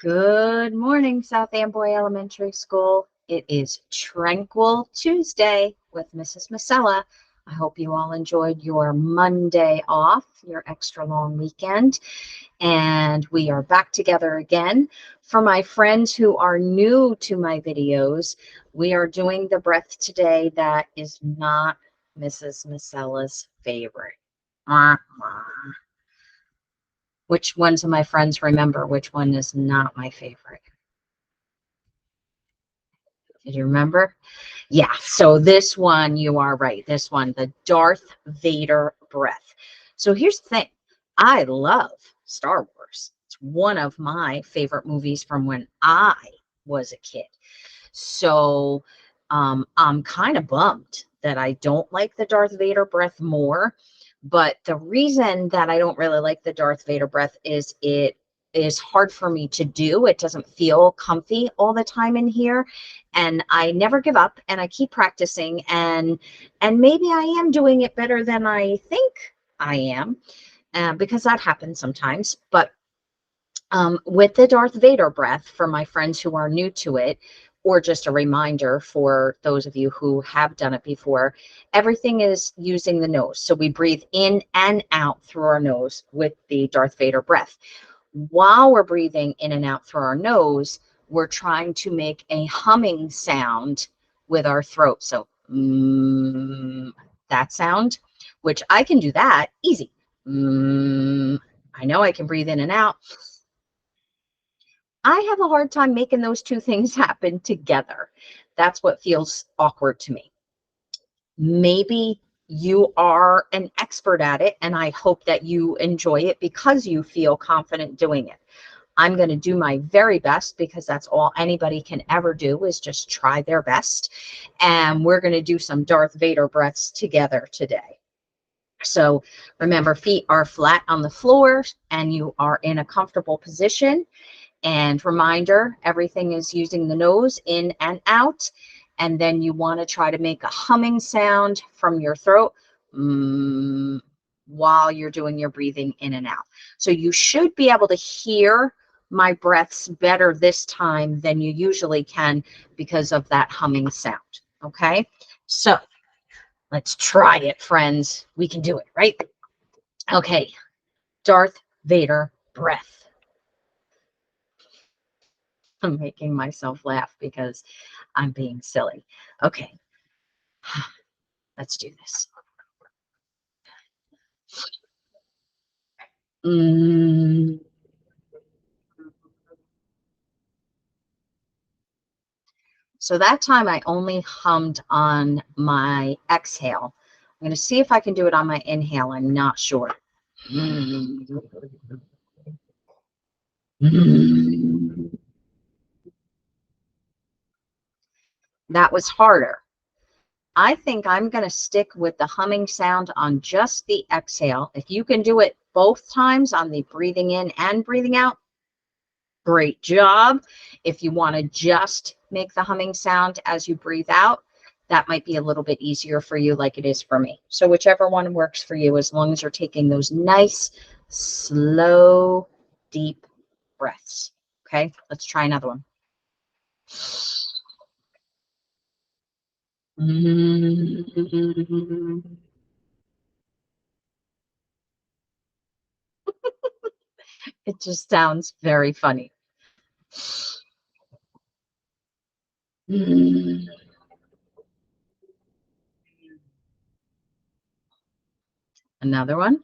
Good morning, South Amboy Elementary School. It is Tranquil Tuesday with Mrs. Masella. I hope you all enjoyed your Monday off, your extra long weekend, and we are back together again. For my friends who are new to my videos, we are doing the breath today that is not Mrs. Masella's favorite. Which ones of my friends remember which one is not my favorite? Did you remember? Yeah, so this one, you are right. This one, the Darth Vader breath. So here's the thing. I love Star Wars. It's one of my favorite movies from when I was a kid. So I'm kind of bummed that I don't like the Darth Vader breath more. But the reason that I don't really like the Darth Vader breath is it is hard for me to do. It doesn't feel comfy all the time in here. And I never give up and I keep practicing, and maybe I am doing it better than I think I am, because that happens sometimes. But with the Darth Vader breath, for my friends who are new to it, or just a reminder for those of you who have done it before, everything is using the nose. So we breathe in and out through our nose with the Darth Vader breath. While we're breathing in and out through our nose, we're trying to make a humming sound with our throat. So that sound, which I can do that easy. I know I can breathe in and out. I have a hard time making those two things happen together. That's what feels awkward to me. Maybe you are an expert at it, and I hope that you enjoy it because you feel confident doing it. I'm going to do my very best because that's all anybody can ever do, is just try their best. And we're going to do some Darth Vader breaths together today. So remember, feet are flat on the floor and you are in a comfortable position. And reminder, everything is using the nose in and out. And then you want to try to make a humming sound from your throat while you're doing your breathing in and out. So you should be able to hear my breaths better this time than you usually can because of that humming sound. Okay, so let's try it, friends. We can do it, right? Okay, Darth Vader breath. I'm making myself laugh because I'm being silly. Okay, let's do this. So that time I only hummed on my exhale. I'm going to see if I can do it on my inhale. I'm not sure. That was harder. I think I'm going to stick with the humming sound on just the exhale. If you can do it both times on the breathing in and breathing out, great job. If you want to just make the humming sound as you breathe out, that might be a little bit easier for you, like it is for me. So whichever one works for you, as long as you're taking those nice, slow, deep breaths. Okay, let's try another one. It just sounds very funny. Another one.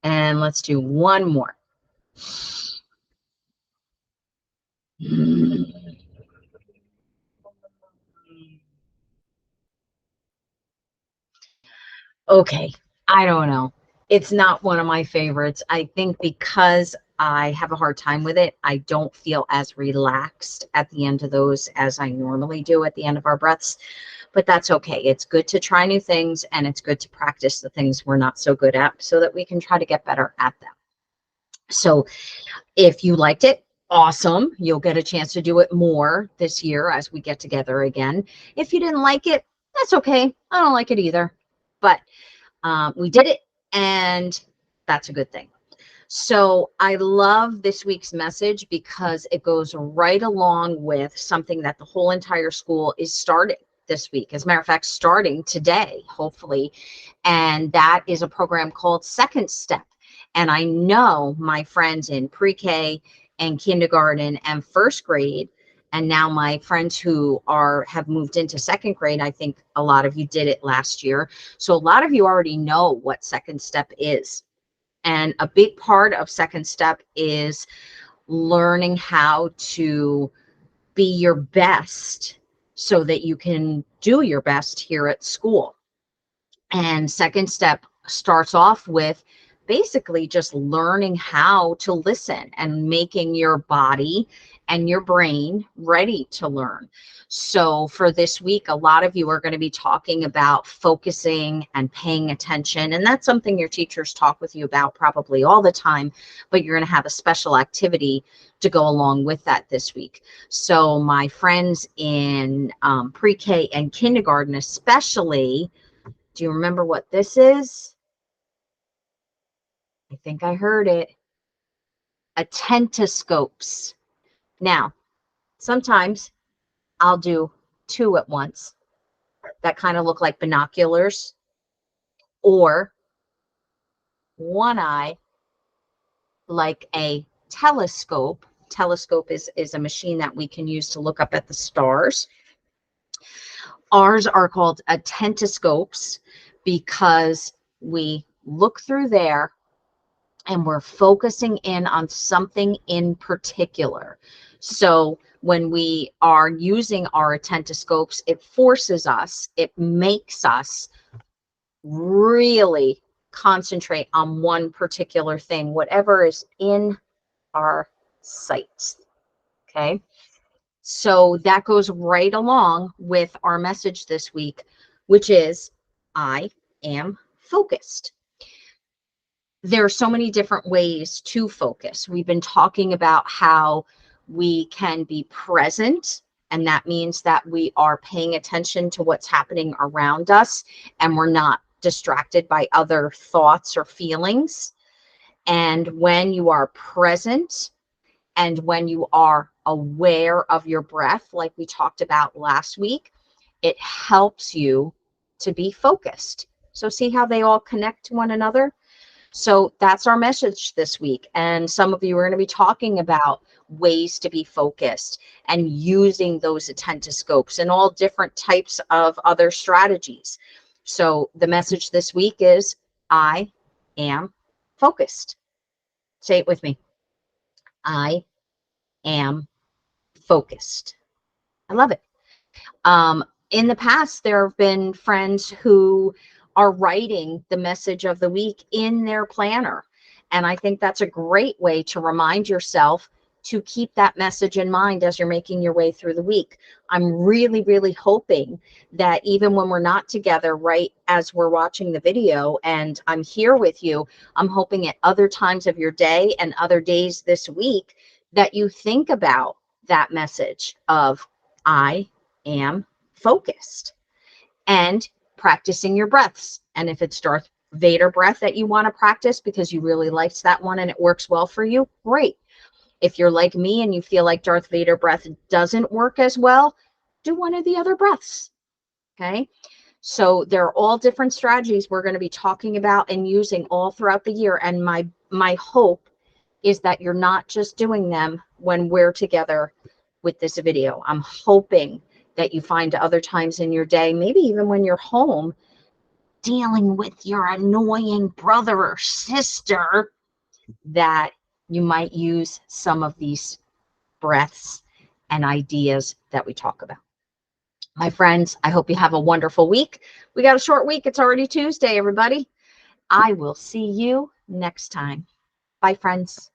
And let's do one more. Okay, I don't know. It's not one of my favorites. I think because I have a hard time with it, I don't feel as relaxed at the end of those as I normally do at the end of our breaths. But that's okay. It's good to try new things, and it's good to practice the things we're not so good at so that we can try to get better at them. So if you liked it, awesome. You'll get a chance to do it more this year as we get together again. If you didn't like it, That's okay. I don't like it either. But we did it, and that's a good thing. So I love this week's message because it goes right along with something that the whole entire school is starting this week. As a matter of fact, starting today, hopefully. And that is a program called Second Step. And I know my friends in pre-K and kindergarten and first grade, and now my friends who have moved into second grade, I think a lot of you did it last year. So a lot of you already know what Second Step is. And a big part of Second Step is learning how to be your best so that you can do your best here at school. And Second Step starts off with basically just learning how to listen and making your body and your brain ready to learn. So for this week, a lot of you are going to be talking about focusing and paying attention. And that's something your teachers talk with you about probably all the time, but you're going to have a special activity to go along with that this week. So my friends in pre-K and kindergarten especially, do you remember what this is? I think I heard it. Attentoscopes. Now, sometimes I'll do two at once that kind of look like binoculars, or one eye like a telescope. Telescope is a machine that we can use to look up at the stars. Ours are called attentoscopes because we look through there and we're focusing in on something in particular. So when we are using our attentoscopes, it forces us, it makes us really concentrate on one particular thing, whatever is in our sights. Okay. So that goes right along with our message this week, which is I am focused. There are so many different ways to focus. We've been talking about how we can be present, and that means that we are paying attention to what's happening around us and we're not distracted by other thoughts or feelings. And when you are present and when you are aware of your breath, like we talked about last week, it helps you to be focused. So see how they all connect to one another? So that's our message this week. And some of you are going to be talking about ways to be focused and using those attentoscopes and all different types of other strategies. So the message this week is I am focused. Say it with me. I am focused. I love it. In the past, there have been friends who are writing the message of the week in their planner. And I think that's a great way to remind yourself to keep that message in mind as you're making your way through the week. I'm really, really hoping that even when we're not together, right as we're watching the video and I'm here with you, I'm hoping at other times of your day and other days this week that you think about that message of I am focused, and practicing your breaths. And if it's Darth Vader breath that you want to practice because you really liked that one and it works well for you, great. If you're like me and you feel like Darth Vader breath doesn't work as well, do one of the other breaths. Okay. So there are all different strategies we're going to be talking about and using all throughout the year. And my hope is that you're not just doing them when we're together with this video. I'm hoping that you find other times in your day, maybe even when you're home, dealing with your annoying brother or sister, that you might use some of these breaths and ideas that we talk about. My friends, I hope you have a wonderful week. We got a short week. It's already Tuesday, everybody. I will see you next time. Bye, friends.